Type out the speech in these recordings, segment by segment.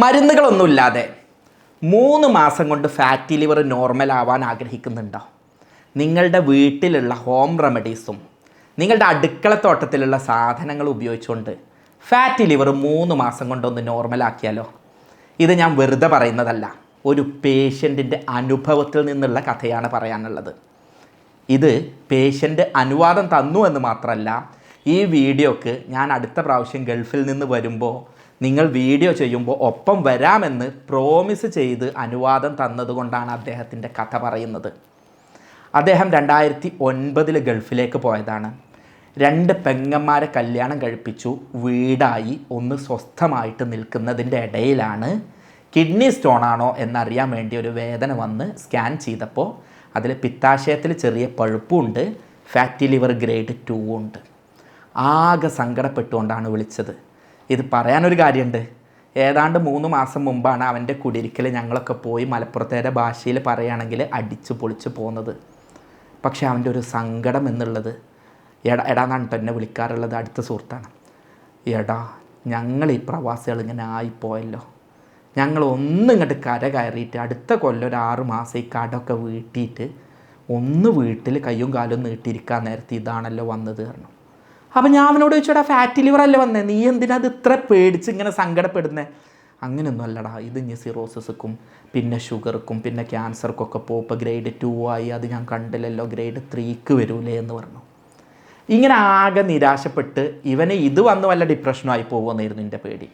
മരുന്നുകളൊന്നുമില്ലാതെ 3 മാസം കൊണ്ട് fatty liver normal ആവാൻ ആഗ്രഹിക്കുന്നുണ്ടോ? നിങ്ങളുടെ വീട്ടിലുള്ള ഹോം റെമഡീസും നിങ്ങളുടെ അടുക്കളത്തോട്ടത്തിലുള്ള സാധനങ്ങൾ ഉപയോഗിച്ചുകൊണ്ട് ഫാറ്റി ലിവർ 3 മാസം കൊണ്ടൊന്ന് നോർമലാക്കിയാലോ? ഇത് ഞാൻ വെറുതെ പറയുന്നതല്ല, ഒരു പേഷ്യൻറ്റിൻ്റെ അനുഭവത്തിൽ നിന്നുള്ള കഥയാണ് പറയാനുള്ളത്. ഇത് പേഷ്യൻ്റ് അനുവാദം തന്നു എന്ന് മാത്രമല്ല, ഈ വീഡിയോക്ക് ഞാൻ അടുത്ത പ്രാവശ്യം ഗൾഫിൽ നിന്ന് വരുമ്പോൾ നിങ്ങൾ വീഡിയോ ചെയ്യുമ്പോൾ ഒപ്പം വരാമെന്ന് പ്രോമിസ് ചെയ്ത് അനുവാദം തന്നതുകൊണ്ടാണ് അദ്ദേഹത്തിൻ്റെ കഥ പറയുന്നത്. അദ്ദേഹം 2009 ഗൾഫിലേക്ക് പോയതാണ്. 2 പെങ്ങന്മാരെ കല്യാണം കഴിപ്പിച്ചു, വീടായി, ഒന്ന് സ്വസ്ഥമായിട്ട് നിൽക്കുന്നതിൻ്റെ ഇടയിലാണ് കിഡ്നി സ്റ്റോണാണോ എന്നറിയാൻ വേണ്ടി ഒരു വേദന വന്ന് സ്കാൻ ചെയ്തപ്പോൾ അതിൽ പിത്താശയത്തിൽ ചെറിയ പഴുപ്പുണ്ട്, ഫാറ്റി ലിവർ ഗ്രേഡ് 2 ഉണ്ട്. ആകെ സങ്കടപ്പെട്ടുകൊണ്ടാണ് വിളിച്ചത്. ഇത് പറയാനൊരു കാര്യമുണ്ട്. ഏതാണ്ട് 3 മാസം മുമ്പാണ് അവൻ്റെ കുടിരിക്കൽ ഞങ്ങളൊക്കെ പോയി മലപ്പുറത്തേരെ ഭാഷയിൽ പറയുകയാണെങ്കിൽ അടിച്ചു പൊളിച്ച് പോകുന്നത്. പക്ഷേ അവൻ്റെ ഒരു സങ്കടം എന്നുള്ളത്, എടാന്നാണ് കേട്ടോ എന്നെ വിളിക്കാറുള്ളത്, അടുത്ത സുഹൃത്താണ്. എടാ, ഞങ്ങൾ ഈ പ്രവാസികൾ ഇങ്ങനെ ആയിപ്പോയല്ലോ, ഞങ്ങൾ ഒന്നും ഇങ്ങോട്ട് കര കയറിയിട്ട് അടുത്ത കൊല്ലം ഒരു 6 മാസം ഈ കടമൊക്കെ വീട്ടിയിട്ട് ഒന്ന് വീട്ടിൽ കയ്യും കാലും നീട്ടിയിരിക്കാൻ നേരത്തെ ഇതാണല്ലോ വന്നത് പറഞ്ഞു. അപ്പം ഞാൻ അവനോട് ചോദിച്ചോടാ, ഫാറ്റി ലിവർ അല്ലേ വന്നേ, നീ എന്തിനാ അത് ഇത്ര പേടിച്ച് ഇങ്ങനെ സങ്കടപ്പെടുന്നത്? അങ്ങനെയൊന്നും അല്ലടാ, ഇത് ഇനി സിറോസിസുക്കും പിന്നെ ഷുഗർക്കും പിന്നെ ക്യാൻസർക്കൊക്കെ ഇപ്പോൾ ഗ്രേഡ് 2 ആയി, അത് ഞാൻ കണ്ടില്ലല്ലോ, ഗ്രേഡ് 3ക്ക് വരൂലേ എന്ന് പറഞ്ഞു. ഇങ്ങനെ ആകെ നിരാശപ്പെട്ട് ഇവന് ഇത് വന്ന് വല്ല ഡിപ്രഷനുമായി പോകുമെന്നായിരുന്നു എൻ്റെ പേടി.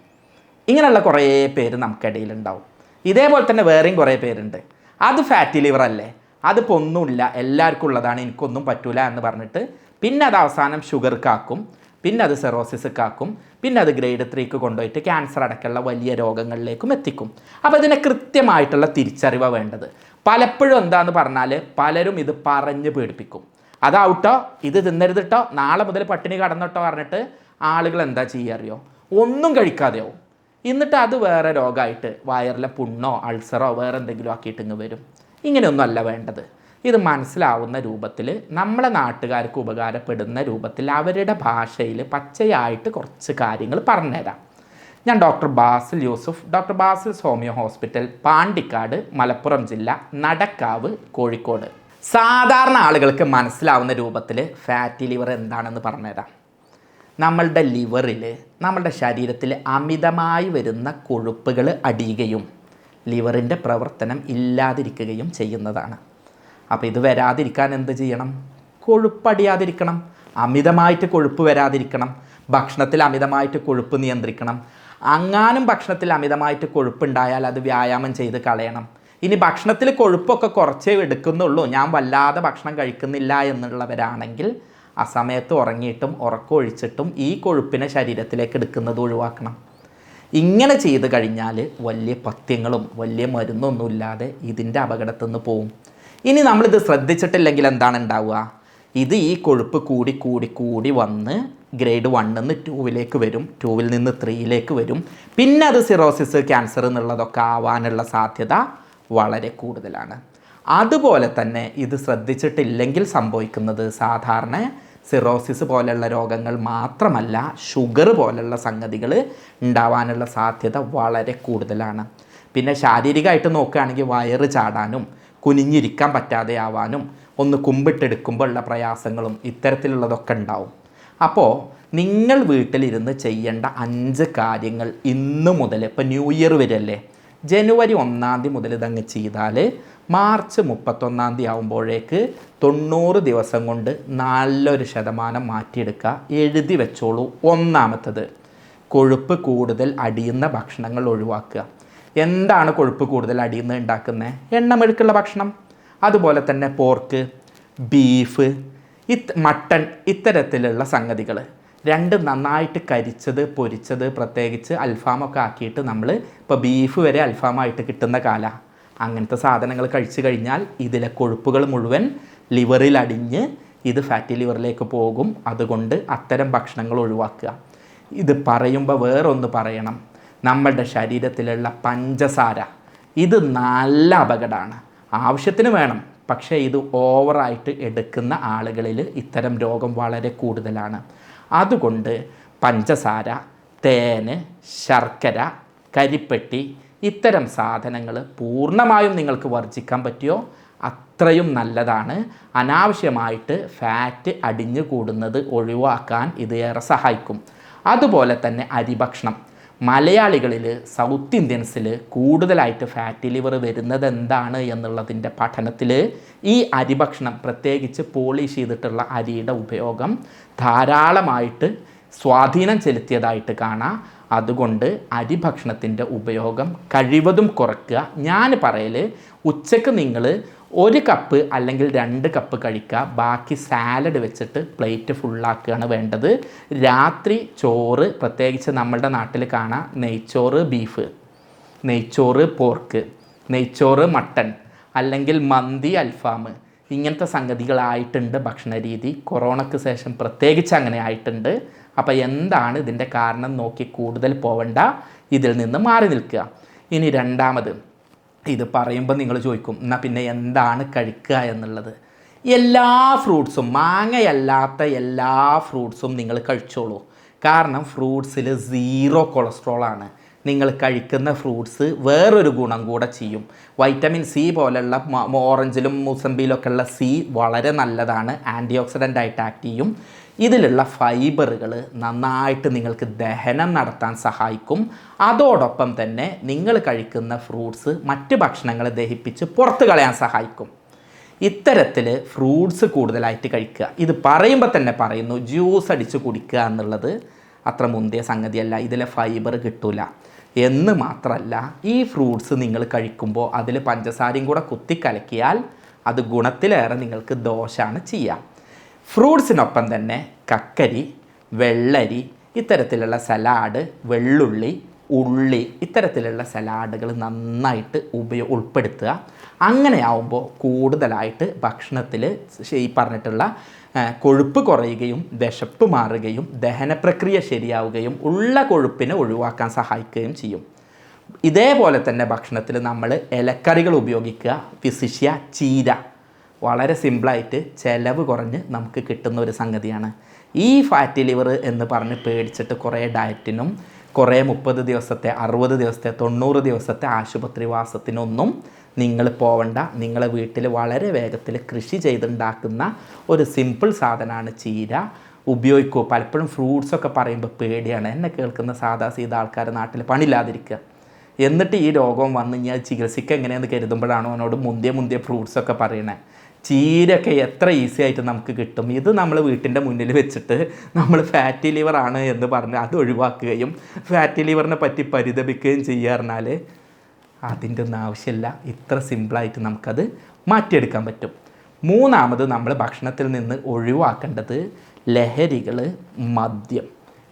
ഇങ്ങനെയുള്ള കുറേ പേര് നമുക്കിടയിലുണ്ടാവും. ഇതേപോലെ തന്നെ വേറെയും കുറേ പേരുണ്ട്. അത് ഫാറ്റി ലിവർ അല്ലേ, അതിപ്പോൾ ഒന്നുമില്ല, എല്ലാവർക്കും ഉള്ളതാണ്, എനിക്കൊന്നും പറ്റൂല എന്ന് പറഞ്ഞിട്ട് പിന്നെ അത് അവസാനം ഷുഗർക്കാക്കും, പിന്നെ അത് സെറോസിസ്ക്കാക്കും, പിന്നെ അത് ഗ്രേഡ് 3ക്ക് കൊണ്ടുപോയിട്ട് ക്യാൻസർ അടക്കമുള്ള വലിയ രോഗങ്ങളിലേക്കും എത്തിക്കും. അപ്പോൾ ഇതിനെ കൃത്യമായിട്ടുള്ള തിരിച്ചറിവ് വേണ്ടത്. പലപ്പോഴും എന്താണെന്ന് പറഞ്ഞാൽ പലരും ഇത് പറഞ്ഞ് പേടിപ്പിക്കും. അതാവട്ടോ, ഇത് തിന്നരുതിട്ടോ, നാളെ മുതൽ പട്ടിണി കടന്നിട്ടോ പറഞ്ഞിട്ട് ആളുകൾ എന്താ ചെയ്യുക അറിയോ? ഒന്നും കഴിക്കാതെയാവും. എന്നിട്ട് അത് വേറെ രോഗമായിട്ട് വയറിലെ പുണ്ണോ അൾസറോ വേറെ എന്തെങ്കിലും ആക്കിയിട്ട് ഇങ്ങ് വരും. ഇങ്ങനെയൊന്നും അല്ല വേണ്ടത്. ഇത് മനസ്സിലാവുന്ന രൂപത്തിൽ, നമ്മളെ നാട്ടുകാർക്ക് ഉപകാരപ്പെടുന്ന രൂപത്തിൽ, അവരുടെ ഭാഷയിൽ പച്ചയായിട്ട് കുറച്ച് കാര്യങ്ങൾ പറഞ്ഞുതരാം. ഞാൻ doctor Basil Yusuf, doctor Basil's homeo hospital, Pandikkad, Malappuram ജില്ല, നടക്കാവ്, കോഴിക്കോട്. സാധാരണ ആളുകൾക്ക് മനസ്സിലാവുന്ന രൂപത്തിൽ ഫാറ്റി ലിവർ എന്താണെന്ന് പറഞ്ഞുതരാം. നമ്മളുടെ ലിവറിൽ, നമ്മളുടെ ശരീരത്തിൽ അമിതമായി വരുന്ന കൊഴുപ്പുകൾ അടിയുകയും ലിവറിൻ്റെ പ്രവർത്തനം ഇല്ലാതിരിക്കുകയും ചെയ്യുന്നതാണ്. അപ്പോൾ ഇത് വരാതിരിക്കാൻ എന്ത് ചെയ്യണം? കൊഴുപ്പടിയാതിരിക്കണം, അമിതമായിട്ട് കൊഴുപ്പ് വരാതിരിക്കണം, ഭക്ഷണത്തിൽ അമിതമായിട്ട് കൊഴുപ്പ് നിയന്ത്രിക്കണം. അങ്ങാനും ഭക്ഷണത്തിൽ അമിതമായിട്ട് കൊഴുപ്പുണ്ടായാൽ അത് വ്യായാമം ചെയ്ത് കളയണം. ഇനി ഭക്ഷണത്തിൽ കൊഴുപ്പൊക്കെ കുറച്ചേ എടുക്കുന്നുള്ളൂ, ഞാൻ വല്ലാതെ ഭക്ഷണം കഴിക്കുന്നില്ല എന്നുള്ളവരാണെങ്കിൽ ആ സമയത്ത് ഉറങ്ങിയിട്ടും ഉറക്കമൊഴിച്ചിട്ടും ഈ കൊഴുപ്പിനെ ശരീരത്തിലേക്ക് എടുക്കുന്നത് ഒഴിവാക്കണം. ഇങ്ങനെ ചെയ്ത് കഴിഞ്ഞാൽ വലിയ പഥ്യങ്ങളും വലിയ മരുന്നൊന്നുമില്ലാതെ ഇതിൻ്റെ അപകടത്തിൽ നിന്ന് പോവും. ഇനി നമ്മളിത് ശ്രദ്ധിച്ചിട്ടില്ലെങ്കിൽ എന്താണ് ഉണ്ടാവുക? ഇത് ഈ കൊഴുപ്പ് കൂടി കൂടി കൂടി വന്ന് ഗ്രേഡ് 1 നിന്ന് 2ലേക്ക് വരും, 2ൽ നിന്ന് 3ലേക്ക് വരും, പിന്നെ അത് സിറോസിസ്, ക്യാൻസർ എന്നുള്ളതൊക്കെ ആവാനുള്ള സാധ്യത വളരെ കൂടുതലാണ്. അതുപോലെ തന്നെ ഇത് ശ്രദ്ധിച്ചിട്ടില്ലെങ്കിൽ സംഭവിക്കുന്നത് സാധാരണ സിറോസിസ് പോലെയുള്ള രോഗങ്ങൾ മാത്രമല്ല, ഷുഗർ പോലെയുള്ള സംഗതികൾ ഉണ്ടാവാനുള്ള സാധ്യത വളരെ കൂടുതലാണ്. പിന്നെ ശാരീരികമായിട്ട് നോക്കുകയാണെങ്കിൽ വയറ് ചാടാനും കുനിഞ്ഞിരിക്കാൻ പറ്റാതെ ആവാനും ഒന്ന് കുമ്പിട്ടെടുക്കുമ്പോൾ ഉള്ള പ്രയാസങ്ങളും ഇത്തരത്തിലുള്ളതൊക്കെ ഉണ്ടാവും. അപ്പോൾ നിങ്ങൾ വീട്ടിലിരുന്ന് ചെയ്യേണ്ട 5 കാര്യങ്ങൾ ഇന്ന് മുതൽ, ഇപ്പോൾ ന്യൂ ഇയർ വരല്ലേ, ജനുവരി 1 മുതൽ ഇതങ്ങ് ചെയ്താൽ മാർച്ച് 31 ആകുമ്പോഴേക്ക് 90 ദിവസം കൊണ്ട് നല്ലൊരു ശതമാനം മാറ്റിയെടുക്കുക. എഴുതി വെച്ചോളൂ. ഒന്നാമത്തത്, കൊഴുപ്പ് കൂടുതൽ അടിയുന്ന ഭക്ഷണങ്ങൾ ഒഴിവാക്കുക. എന്താണ് കൊഴുപ്പ് കൂടുതൽ അടിയുന്നത് ഉണ്ടാക്കുന്നത്? എണ്ണമെഴുക്കുള്ള ഭക്ഷണം, അതുപോലെ തന്നെ പോർക്ക്, ബീഫ്, മട്ടൺ, ഇത്തരത്തിലുള്ള സംഗതികൾ. 2 നന്നായിട്ട് കരിച്ചത്, പൊരിച്ചത്, പ്രത്യേകിച്ച് അൽഫാമൊക്കെ ആക്കിയിട്ട്, നമ്മൾ ഇപ്പോൾ ബീഫ് വരെ അൽഫാമായിട്ട് കിട്ടുന്ന കാലമാണ്. അങ്ങനത്തെ സാധനങ്ങൾ കഴിച്ചു കഴിഞ്ഞാൽ ഇതിലെ കൊഴുപ്പുകൾ മുഴുവൻ ലിവറിൽ അടിഞ്ഞ് ഇത് ഫാറ്റി ലിവറിലേക്ക് പോകും. അതുകൊണ്ട് അത്തരം ഭക്ഷണങ്ങൾ ഒഴിവാക്കുക. ഇത് പറയുമ്പോൾ വേറൊന്ന് പറയണം, നമ്മളുടെ ശരീരത്തിലുള്ള പഞ്ചസാര, ഇത് നല്ല അപകടമാണ്. ആവശ്യത്തിന് വേണം, പക്ഷേ ഇത് ഓവറായിട്ട് എടുക്കുന്ന ആളുകളിൽ ഇത്തരം രോഗം വളരെ കൂടുതലാണ്. അതുകൊണ്ട് പഞ്ചസാര, തേന്, ശർക്കര, കരിപ്പെട്ടി, ഇത്തരം സാധനങ്ങൾ പൂർണ്ണമായും നിങ്ങൾക്ക് വർജിക്കാൻ പറ്റിയോ അത്രയും നല്ലതാണ്. അനാവശ്യമായിട്ട് ഫാറ്റ് അടിഞ്ഞു കൂടുന്നത് ഒഴിവാക്കാൻ ഇത് ഏറെ സഹായിക്കും. അതുപോലെ തന്നെ അരിഭക്ഷണം. മലയാളികളിൽ, സൗത്ത് ഇന്ത്യൻസിൽ കൂടുതലായിട്ട് ഫാറ്റി ലിവർ വരുന്നത് എന്താണ് എന്നുള്ളതിൻ്റെ പഠനത്തിൽ ഈ അരിഭക്ഷണം, പ്രത്യേകിച്ച് പോളിഷ് ചെയ്തിട്ടുള്ള അരിയുടെ ഉപയോഗം ധാരാളമായിട്ട് സ്വാധീനം ചെലുത്തിയതായിട്ട് കാണാം. അതുകൊണ്ട് അരിഭക്ഷണത്തിൻ്റെ ഉപയോഗം കഴിവതും കുറയ്ക്കുക. ഞാൻ പറയൽ, ഉച്ചക്ക് നിങ്ങൾ 1 കപ്പ് അല്ലെങ്കിൽ 2 കപ്പ് കഴിക്കുക, ബാക്കി സാലഡ് വെച്ചിട്ട് പ്ലേറ്റ് ഫുള്ളാക്കുകയാണ് വേണ്ടത്. രാത്രി ചോറ്, പ്രത്യേകിച്ച് നമ്മളുടെ നാട്ടിൽ കാണാം നെയ്ച്ചോറ് ബീഫ്, നെയ്ച്ചോറ് പോർക്ക്, നെയ്ച്ചോറ് മട്ടൺ, അല്ലെങ്കിൽ മന്തി അൽഫാം, ഇങ്ങനത്തെ സംഗതികളായിട്ടുണ്ട് ഭക്ഷണ രീതി. കൊറോണയ്ക്ക് ശേഷം പ്രത്യേകിച്ച് അങ്ങനെ ആയിട്ടുണ്ട്. അപ്പോൾ എന്താണ് ഇതിൻ്റെ കാരണം നോക്കി കൂടുതൽ പോവണ്ട, ഇതിൽ നിന്ന് മാറി നിൽക്കുക. ഇനി രണ്ടാമത്, ഇത് പറയുമ്പോൾ നിങ്ങൾ ചോദിക്കും എന്നാൽ പിന്നെ എന്താണ് കഴിക്കുക എന്നുള്ളത്. എല്ലാ ഫ്രൂട്ട്സും, മാങ്ങയല്ലാത്ത എല്ലാ ഫ്രൂട്ട്സും നിങ്ങൾ കഴിച്ചോളൂ. കാരണം ഫ്രൂട്ട്സിൽ 0 കൊളസ്ട്രോളാണ്. നിങ്ങൾ കഴിക്കുന്ന ഫ്രൂട്ട്സ് വേറൊരു ഗുണം കൂടെ ചെയ്യും. വൈറ്റമിൻ സി പോലുള്ള ഓറഞ്ചിലും മുസമ്പിയിലൊക്കെ ഉള്ള സി വളരെ നല്ലതാണ്, ആൻറ്റി ഓക്സിഡൻ്റ് ആയിട്ട് ആക്ട് ചെയ്യും. ഇതിലുള്ള ഫൈബറുകൾ നന്നായിട്ട് നിങ്ങൾക്ക് ദഹനം നടത്താൻ സഹായിക്കും. അതോടൊപ്പം തന്നെ നിങ്ങൾ കഴിക്കുന്ന ഫ്രൂട്ട്സ് മറ്റ് ഭക്ഷണങ്ങളെ ദഹിപ്പിച്ച് പുറത്ത് കളയാൻ സഹായിക്കും. ഇത്തരത്തിൽ ഫ്രൂട്ട്സ് കൂടുതലായിട്ട് കഴിക്കുക. ഇത് പറയുമ്പോൾ തന്നെ പറയുന്നു, ജ്യൂസ് അടിച്ച് കുടിക്കുക എന്നുള്ളത് അത്ര മുന്തിയ സംഗതിയല്ല. ഇതിലെ ഫൈബർ കിട്ടില്ല എന്ന് മാത്രമല്ല, ഈ ഫ്രൂട്ട്സ് നിങ്ങൾ കഴിക്കുമ്പോൾ അതിൽ പഞ്ചസാരയും കൂടെ കുത്തിക്കലക്കിയാൽ അത് ഗുണത്തിലേറെ നിങ്ങൾക്ക് ദോഷമാണ് ചെയ്യുക. ഫ്രൂട്ട്സിനൊപ്പം തന്നെ കക്കരി, വെള്ളരി, ഇത്തരത്തിലുള്ള സലാഡ്, വെള്ളുള്ളി, ഉള്ളി, ഇത്തരത്തിലുള്ള സലാഡുകൾ നന്നായിട്ട് ഉൾപ്പെടുത്തുക. അങ്ങനെയാവുമ്പോൾ കൂടുതലായിട്ട് ഭക്ഷണത്തിൽ ഈ പറഞ്ഞിട്ടുള്ള കൊഴുപ്പ് കുറയുകയും വിശപ്പ് മാറുകയും ദഹനപ്രക്രിയ ശരിയാവുകയും ഉള്ള കൊഴുപ്പിനെ ഒഴിവാക്കാൻ സഹായിക്കുകയും ചെയ്യും. ഇതേപോലെ തന്നെ ഭക്ഷണത്തിൽ നമ്മൾ ഇലക്കറികൾ ഉപയോഗിക്കുക. വിശിഷ്യ ചീര വളരെ സിമ്പിളായിട്ട് ചിലവ് കുറഞ്ഞ് നമുക്ക് കിട്ടുന്ന ഒരു സംഗതിയാണ്. ഈ ഫാറ്റി ലിവർ എന്ന് പറഞ്ഞ് പേടിച്ചിട്ട് കുറേ ഡയറ്റിനും കുറേ 30 ദിവസത്തെ 60 ദിവസത്തെ 90 ദിവസത്തെ ആശുപത്രിവാസത്തിനൊന്നും നിങ്ങൾ പോവണ്ട. നിങ്ങളെ വീട്ടിൽ വളരെ വേഗത്തിൽ കൃഷി ചെയ്തുണ്ടാക്കുന്ന ഒരു സിമ്പിൾ സാധനമാണ് ചീര. ഉപയോഗിക്കൂ. പലപ്പോഴും ഫ്രൂട്ട്സൊക്കെ പറയുമ്പോൾ പേടിയാണ്. എന്നെ കേൾക്കുന്ന സാധാ സീത ആൾക്കാർ നാട്ടിൽ പണിയില്ലാതിരിക്കുക, എന്നിട്ട് ഈ രോഗം വന്ന് ഞാൻ ചികിത്സിക്കുക എങ്ങനെയെന്ന് കരുതുമ്പോഴാണോ അവനോട് മുന്തിയ ഫ്രൂട്ട്സൊക്കെ പറയണേ. ചീരയൊക്കെ എത്ര ഈസി ആയിട്ട് നമുക്ക് കിട്ടും. ഇത് നമ്മൾ വീട്ടിൻ്റെ മുന്നിൽ വെച്ചിട്ട് നമ്മൾ ഫാറ്റി ലിവറാണ് എന്ന് പറഞ്ഞ് അത് ഒഴിവാക്കുകയും ഫാറ്റി ലിവറിനെ പറ്റി പരിതപിക്കുകയും ചെയ്യാറിഞ്ഞാൽ അതിൻ്റെ ഒന്നും ആവശ്യമില്ല. ഇത്ര സിമ്പിളായിട്ട് നമുക്കത് മാറ്റിയെടുക്കാൻ പറ്റും. മൂന്നാമത് നമ്മൾ ഭക്ഷണത്തിൽ നിന്ന് ഒഴിവാക്കേണ്ടത് ലഹരികൾ, മദ്യം.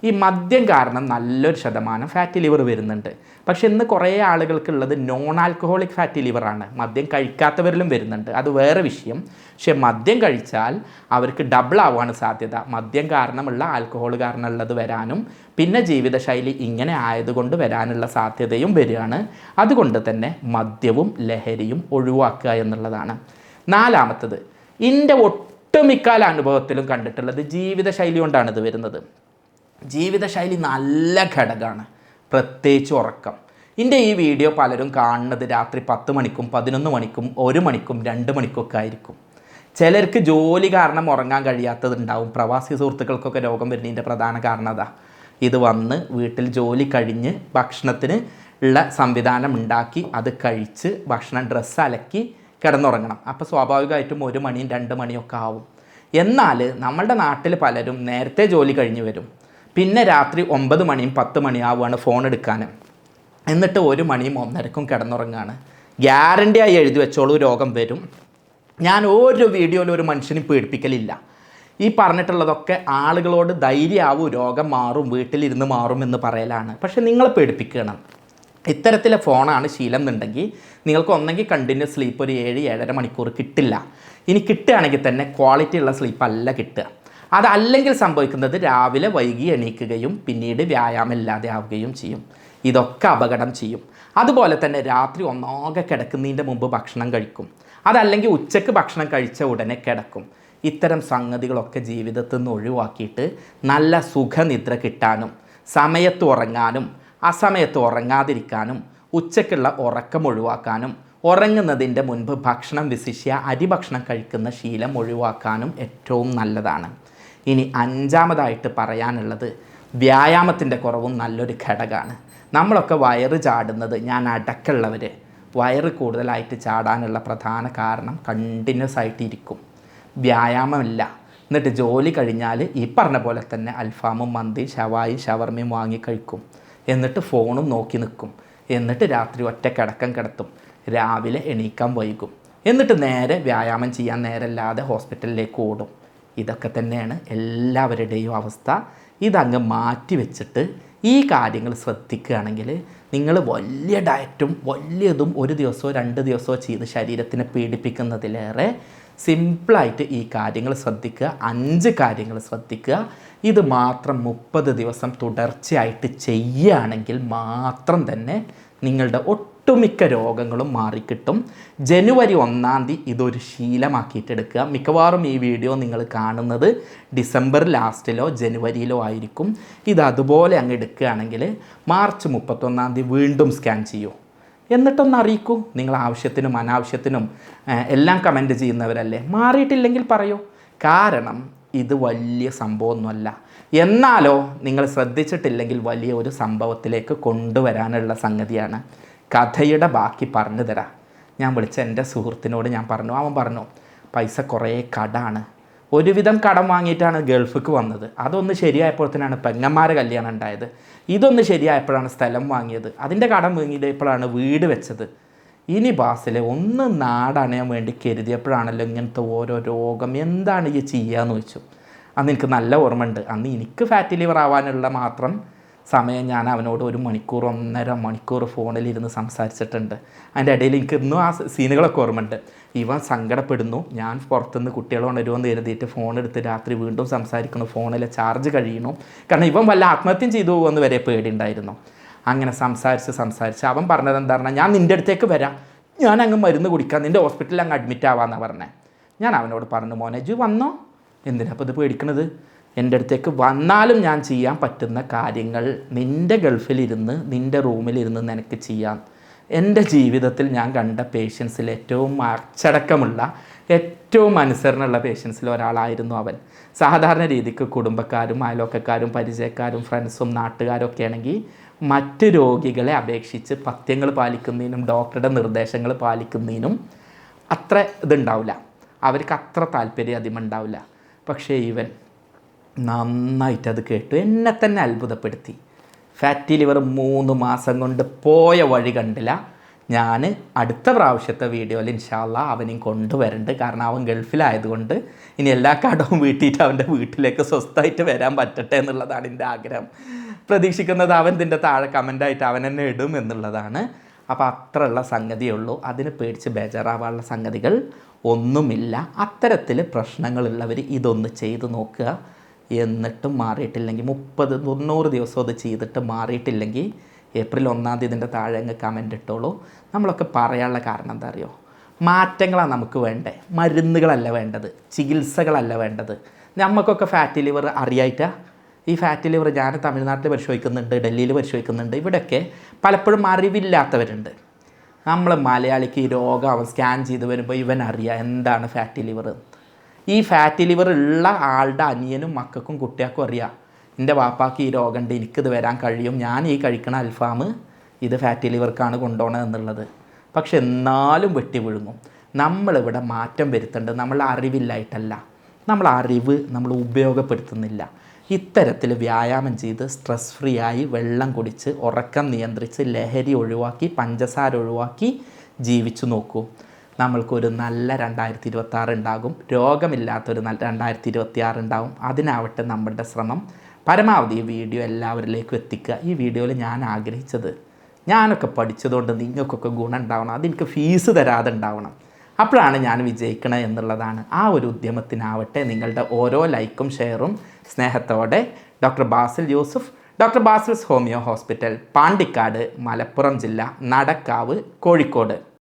ഈ മദ്യം കാരണം നല്ലൊരു ശതമാനം ഫാറ്റി ലിവർ വരുന്നുണ്ട്. പക്ഷേ ഇന്ന് കുറേ ആളുകൾക്കുള്ളത് നോൺ ആൽക്കഹോളിക് ഫാറ്റി ലിവറാണ്. മദ്യം കഴിക്കാത്തവരിലും വരുന്നുണ്ട്, അത് വേറെ വിഷയം. പക്ഷേ മദ്യം കഴിച്ചാൽ അവർക്ക് ഡബിൾ ആവാണ് സാധ്യത. മദ്യം കാരണമുള്ള ആൽക്കഹോൾ കാരണമുള്ളത് വരാനും പിന്നെ ജീവിതശൈലി ഇങ്ങനെ ആയതുകൊണ്ട് വരാനുള്ള സാധ്യതയും വരികയാണ്. അതുകൊണ്ട് തന്നെ മദ്യവും ലഹരിയും ഒഴിവാക്കുക എന്നുള്ളതാണ്. നാലാമത്തത്, എൻ്റെ ഒട്ടുമിക്കാല അനുഭവത്തിലും കണ്ടിട്ടുള്ളത് ജീവിതശൈലി കൊണ്ടാണ് ഇത് വരുന്നത്. ജീവിതശൈലി നല്ല ഘടകമാണ്, പ്രത്യേകിച്ച് ഉറക്കം. എൻ്റെ ഈ വീഡിയോ പലരും കാണുന്നത് രാത്രി 10 മണിക്കും 11 മണിക്കും 1 മണിക്കും 2 മണിക്കൊക്കെ ആയിരിക്കും. ചിലർക്ക് ജോലി കാരണം ഉറങ്ങാൻ കഴിയാത്തതുണ്ടാവും. പ്രവാസി സുഹൃത്തുക്കൾക്കൊക്കെ രോഗം വരുന്നതിൻ്റെ പ്രധാന കാരണം അതാ. ഇത് വന്ന് വീട്ടിൽ ജോലി കഴിഞ്ഞ് ഭക്ഷണത്തിന് ഉള്ള സംവിധാനം ഉണ്ടാക്കി അത് കഴിച്ച് ഭക്ഷണം ഡ്രസ്സ് അലക്കി കിടന്നുറങ്ങണം. അപ്പോൾ സ്വാഭാവികമായിട്ടും 1 മണിയും 2 മണിയൊക്കെ ആവും. എന്നാൽ നമ്മളുടെ നാട്ടിൽ പലരും നേരത്തെ ജോലി കഴിഞ്ഞ് വരും, പിന്നെ രാത്രി 9 മണിയും 10 മണിയാവുകയാണ് ഫോൺ എടുക്കാൻ, എന്നിട്ട് 1 മണിയും 1:30ക്കും കിടന്നുറങ്ങുകയാണ്. ഗ്യാരണ്ടിയായി എഴുതി വെച്ചോളൂ, രോഗം വരും. ഞാൻ ഒരു വീഡിയോയിൽ ഒരു മനുഷ്യനും പേടിപ്പിക്കലില്ല. ഈ പറഞ്ഞിട്ടുള്ളതൊക്കെ ആളുകളോട് ധൈര്യമാവും, രോഗം മാറും, വീട്ടിലിരുന്ന് മാറും എന്ന് പറയലാണ്. പക്ഷേ നിങ്ങളെ പേടിപ്പിക്കണം. ഇത്തരത്തിലെ ഫോണാണ് ശീലം എന്നുണ്ടെങ്കിൽ നിങ്ങൾക്ക് ഒന്നെങ്കിൽ കണ്ടിന്യൂസ് സ്ലീപ്പ് ഒരു 7-7.5 മണിക്കൂർ കിട്ടില്ല. ഇനി കിട്ടുകയാണെങ്കിൽ തന്നെ ക്വാളിറ്റി ഉള്ള സ്ലീപ്പല്ല കിട്ടുക. അതല്ലെങ്കിൽ സംഭവിക്കുന്നത് രാവിലെ വൈകി എണീക്കുകയും പിന്നീട് വ്യായാമം ഇല്ലാതെ ആവുകയും ചെയ്യും. ഇതൊക്കെ അപകടം ചെയ്യും. അതുപോലെ തന്നെ രാത്രി ഒന്നാകെ കിടക്കുന്നതിൻ്റെ മുമ്പ് ഭക്ഷണം കഴിക്കും, അതല്ലെങ്കിൽ ഉച്ചയ്ക്ക് ഭക്ഷണം കഴിച്ച ഉടനെ കിടക്കും. ഇത്തരം സംഗതികളൊക്കെ ജീവിതത്തിൽ നിന്ന് ഒഴിവാക്കിയിട്ട് നല്ല സുഖനിദ്ര കിട്ടാനും സമയത്ത് ഉറങ്ങാനും അസമയത്ത് ഉറങ്ങാതിരിക്കാനും ഉച്ചയ്ക്കുള്ള ഉറക്കം ഒഴിവാക്കാനും ഉറങ്ങുന്നതിൻ്റെ മുൻപ് ഭക്ഷണം വിശിഷ്യ അരിഭക്ഷണം കഴിക്കുന്ന ശീലം ഒഴിവാക്കാനും ഏറ്റവും നല്ലതാണ്. ഇനി 5ാമതായിട്ട് പറയാനുള്ളത് വ്യായാമത്തിൻ്റെ കുറവും നല്ലൊരു ഘടകമാണ്. നമ്മളൊക്കെ വയറ് ചാടുന്നത്, ഞാൻ അടക്കമുള്ളവർ വയറ് കൂടുതലായിട്ട് ചാടാനുള്ള പ്രധാന കാരണം കണ്ടിന്യൂസ് ആയിട്ട് ഇരിക്കും, വ്യായാമമില്ല. എന്നിട്ട് ജോലി കഴിഞ്ഞാൽ ഈ പറഞ്ഞ പോലെ തന്നെ അൽഫാമും മന്തി ഷവായി ഷവർമയും വാങ്ങി കഴിക്കും. എന്നിട്ട് ഫോണും നോക്കി നിൽക്കും. എന്നിട്ട് രാത്രി ഒറ്റ കിടക്കം കിടത്തും. രാവിലെ എണീക്കാൻ വൈകും. എന്നിട്ട് നേരെ വ്യായാമം ചെയ്യാൻ നേരമില്ലാതെ ഹോസ്പിറ്റലിലേക്ക് ഓടും. ഇതൊക്കെ തന്നെയാണ് എല്ലാവരുടെയും അവസ്ഥ. ഇതങ്ങ് മാറ്റി വെച്ചിട്ട് ഈ കാര്യങ്ങൾ ശ്രദ്ധിക്കുകയാണെങ്കിൽ നിങ്ങൾ വലിയ ഡയറ്റും വലിയതും 1 ദിവസമോ 2 ദിവസമോ ചെയ്ത് ശരീരത്തിനെ പീഡിപ്പിക്കുന്നതിലേറെ സിമ്പിളായിട്ട് ഈ കാര്യങ്ങൾ ശ്രദ്ധിക്കുക. 5 കാര്യങ്ങൾ ശ്രദ്ധിക്കുക. ഇത് മാത്രം 30 ദിവസം തുടർച്ചയായിട്ട് ചെയ്യുകയാണെങ്കിൽ മാത്രം തന്നെ നിങ്ങളുടെ ഒട്ടുമിക്ക രോഗങ്ങളും മാറിക്കിട്ടും. ജനുവരി 1-ാം തീയതി ഇതൊരു ശീലമാക്കിയിട്ടെടുക്കുക. മിക്കവാറും ഈ വീഡിയോ നിങ്ങൾ കാണുന്നത് ഡിസംബർ ലാസ്റ്റിലോ ജനുവരിയിലോ ആയിരിക്കും. ഇത് അതുപോലെ അങ്ങ് എടുക്കുകയാണെങ്കിൽ മാർച്ച് 31-ാം തീയതി വീണ്ടും സ്കാൻ ചെയ്യൂ. എന്നിട്ടൊന്ന് അറിയിക്കൂ. നിങ്ങൾ ആവശ്യത്തിനും അനാവശ്യത്തിനും എല്ലാം കമൻറ്റ് ചെയ്യുന്നവരല്ലേ. മാറിയിട്ടില്ലെങ്കിൽ പറയൂ. കാരണം ഇത് വലിയ സംഭവമൊന്നുമല്ല. എന്നാലോ നിങ്ങൾ ശ്രദ്ധിച്ചിട്ടില്ലെങ്കിൽ വലിയ ഒരു സംഭവത്തിലേക്ക് കൊണ്ടുവരാനുള്ള സംഗതിയാണ്. കഥയുടെ ബാക്കി പറഞ്ഞു തരാം. ഞാൻ വിളിച്ച എൻ്റെ സുഹൃത്തിനോട് ഞാൻ പറഞ്ഞു. അവൻ പറഞ്ഞു പൈസ കുറേ കടമാണ്. ഒരുവിധം കടം വാങ്ങിയിട്ടാണ് ഗൾഫിക്ക് വന്നത്. അതൊന്ന് ശരിയായപ്പോഴത്തേനാണ് പെങ്ങന്മാരെ കല്യാണം ഉണ്ടായത്. ഇതൊന്ന് ശരിയായപ്പോഴാണ് സ്ഥലം വാങ്ങിയത്. അതിൻ്റെ കടം വാങ്ങിയപ്പോഴാണ് വീട് വെച്ചത്. ഇനി ബാസിലെ ഒന്ന് നാടണയാൻ വേണ്ടി കരുതിയപ്പോഴാണല്ലോ ഇങ്ങനത്തെ ഓരോ രോഗം. എന്താണ് ഈ ചെയ്യാന്ന് ചോദിച്ചു. അന്ന് എനിക്ക് നല്ല ഓർമ്മയുണ്ട്. അന്ന് എനിക്ക് ഫാറ്റി ലിവർ ആവാനുള്ള മാത്രം സമയം ഞാൻ അവനോട് 1 മണിക്കൂർ 1.5 മണിക്കൂർ ഫോണിലിരുന്ന് സംസാരിച്ചിട്ടുണ്ട്. അതിൻ്റെ ഇടയിൽ എനിക്ക് ഇന്നും ആ സീനുകളൊക്കെ ഓർമ്മയുണ്ട്. ഇവൻ സങ്കടപ്പെടുന്നു, ഞാൻ പുറത്തുനിന്ന് കുട്ടികൾ ഉണരുമെന്ന് കരുതിയിട്ട് ഫോണെടുത്ത് രാത്രി വീണ്ടും സംസാരിക്കുന്നു. ഫോണിലെ ചാർജ് കഴിയണു. കാരണം ഇവൻ വല്ല ആത്മഹത്യം ചെയ്തു പോകുമെന്ന് വരെ പേടിയുണ്ടായിരുന്നു. അങ്ങനെ സംസാരിച്ച് അവൻ പറഞ്ഞത് എന്താ പറഞ്ഞാൽ, ഞാൻ നിൻ്റെ അടുത്തേക്ക് വരാം, ഞാൻ അങ്ങ് മരുന്ന് കുടിക്കാം, നിൻ്റെ ഹോസ്പിറ്റലിൽ അങ്ങ് അഡ്മിറ്റ് ആവാമെന്നാണ് പറഞ്ഞത്. ഞാൻ അവനോട് പറഞ്ഞു, മോനെ ജു വന്നോ, എന്തിനാ അപ്പോൾ ഇത് പേടിക്കണത്? എൻ്റെ അടുത്തേക്ക് വന്നാലും ഞാൻ ചെയ്യാൻ പറ്റുന്ന കാര്യങ്ങൾ നിൻ്റെ ഗൾഫിലിരുന്ന് നിൻ്റെ റൂമിലിരുന്ന് നിനക്ക് ചെയ്യാം. എൻ്റെ ജീവിതത്തിൽ ഞാൻ കണ്ട പേഷ്യൻസിൽ ഏറ്റവും അച്ചടക്കമുള്ള ഏറ്റവും അനുസരണമുള്ള പേഷ്യൻസിൽ ഒരാളായിരുന്നു അവൻ. സാധാരണ രീതിക്ക് കുടുംബക്കാരും അയൽവക്കക്കാരും പരിചയക്കാരും ഫ്രണ്ട്സും നാട്ടുകാരും ഒക്കെ ആണെങ്കിൽ മറ്റ് രോഗികളെ അപേക്ഷിച്ച് പഥ്യങ്ങൾ പാലിക്കുന്നതിനും ഡോക്ടറുടെ നിർദ്ദേശങ്ങൾ പാലിക്കുന്നതിനും അത്ര ഇതുണ്ടാവില്ല. അവർക്ക് അത്ര താല്പര്യം അധികമുണ്ടാവില്ല. പക്ഷേ ഇവൻ നന്നായിട്ടത് കേട്ടു. എന്നെ തന്നെ അത്ഭുതപ്പെടുത്തി. ഫാറ്റി ലിവർ 3 മാസം കൊണ്ട് പോയ വഴി കണ്ടില്ല. ഞാൻ അടുത്ത പ്രാവശ്യത്തെ വീഡിയോയിൽ ഇൻഷാ അല്ലാഹ് അവനെയും കൊണ്ടുവരുന്നുണ്ട്. കാരണം അവൻ ഗൾഫിലായതുകൊണ്ട് ഇനി എല്ലാ കടവും വീട്ടിയിട്ട് അവൻ്റെ വീട്ടിലേക്ക് സ്വസ്ഥമായിട്ട് വരാൻ പറ്റട്ടെ എന്നുള്ളതാണ് എൻ്റെ ആഗ്രഹം. പ്രതീക്ഷിക്കുന്നത് അവൻ ഇതിൻ്റെ താഴെ കമൻ്റായിട്ട് അവൻ തന്നെ ഇടും എന്നുള്ളതാണ്. അപ്പോൾ അത്രയുള്ള സംഗതിയേ ഉള്ളൂ. അതിന് പേടിച്ച് ബേജാറാവാനുള്ള സംഗതികൾ ഒന്നുമില്ല. അത്തരത്തിൽ പ്രശ്നങ്ങളുള്ളവർ ഇതൊന്ന് ചെയ്ത് നോക്കുക. എന്നിട്ടും മാറിയിട്ടില്ലെങ്കിൽ 30-90 ദിവസം അത് ചെയ്തിട്ട് മാറിയിട്ടില്ലെങ്കിൽ ഏപ്രിൽ 1-ാം തീയതി ഇതിൻ്റെ താഴെ അങ്ങ് കമൻ്റ് ഇട്ടോളൂ. നമ്മളൊക്കെ പറയാനുള്ള കാരണം എന്താ അറിയോ? മാറ്റങ്ങളാണ് നമുക്ക് വേണ്ടത്, മരുന്നുകളല്ല വേണ്ടത്, ചികിത്സകളല്ല വേണ്ടത്. നമുക്കൊക്കെ ഫാറ്റി ലിവർ അറിയായിട്ടാ. ഈ ഫാറ്റി ലിവർ ഞാൻ തമിഴ്നാട്ടിൽ പരിശോധിക്കുന്നുണ്ട്, ഡൽഹിയിൽ പരിശോധിക്കുന്നുണ്ട്. ഇവിടെയൊക്കെ പലപ്പോഴും അറിവില്ലാത്തവരുണ്ട്. നമ്മൾ മലയാളിക്ക് ഈ രോഗം അവൻ സ്കാൻ ചെയ്ത് വരുമ്പോൾ ഇവൻ അറിയാം എന്താണ് ഫാറ്റി ലിവർ. ഈ ഫാറ്റി ലിവർ ഉള്ള ആളുടെ അനിയനും മക്കൾക്കും കുട്ടികൾക്കും അറിയാം എൻ്റെ വാപ്പാക്ക് ഈ രോഗമുണ്ട്, എനിക്കിത് വരാൻ കഴിയും, ഞാൻ ഈ കഴിക്കണ അൽഫാം ഇത് ഫാറ്റി ലിവർക്കാണ് കൊണ്ടുപോകണത് എന്നുള്ളത്. പക്ഷെ എന്നാലും വെട്ടി വിഴുങ്ങും. നമ്മളിവിടെ മാറ്റം വരുത്തേണ്ടത് നമ്മളുടെ അറിവില്ലായിട്ടല്ല, നമ്മൾ അറിവ് നമ്മൾ ഉപയോഗപ്പെടുത്തുന്നില്ല. ഇത്തരത്തിൽ വ്യായാമം ചെയ്ത് സ്ട്രെസ് ഫ്രീ ആയി വെള്ളം കുടിച്ച് ഉറക്കം നിയന്ത്രിച്ച് ലഹരി ഒഴിവാക്കി പഞ്ചസാര ഒഴിവാക്കി ജീവിച്ചു നോക്കൂ. നമ്മൾക്കൊരു നല്ല 2026 ഉണ്ടാകും. രോഗമില്ലാത്തൊരു നല്ല 2026 ഉണ്ടാകും. അതിനാവട്ടെ നമ്മളുടെ ശ്രമം. പരമാവധി ഈ വീഡിയോ എല്ലാവരിലേക്കും എത്തിക്കുക. ഈ വീഡിയോയിൽ ഞാൻ ആഗ്രഹിച്ചത്, ഞാനൊക്കെ പഠിച്ചതുകൊണ്ട് നിങ്ങൾക്കൊക്കെ ഗുണം ഉണ്ടാവണം, അതെനിക്ക് ഫീസ് തരാതെ ഉണ്ടാവണം, അപ്പോഴാണ് ഞാൻ വിജയിക്കണത് എന്നുള്ളതാണ്. ആ ഒരു ഉദ്യമത്തിനാവട്ടെ നിങ്ങളുടെ ഓരോ ലൈക്കും ഷെയറും. സ്നേഹത്തോടെ doctor Basil Yusuf, doctor Basil's homeo hospital, Pandikkad, Malappuram ജില്ല, നടക്കാവ്, കോഴിക്കോട്.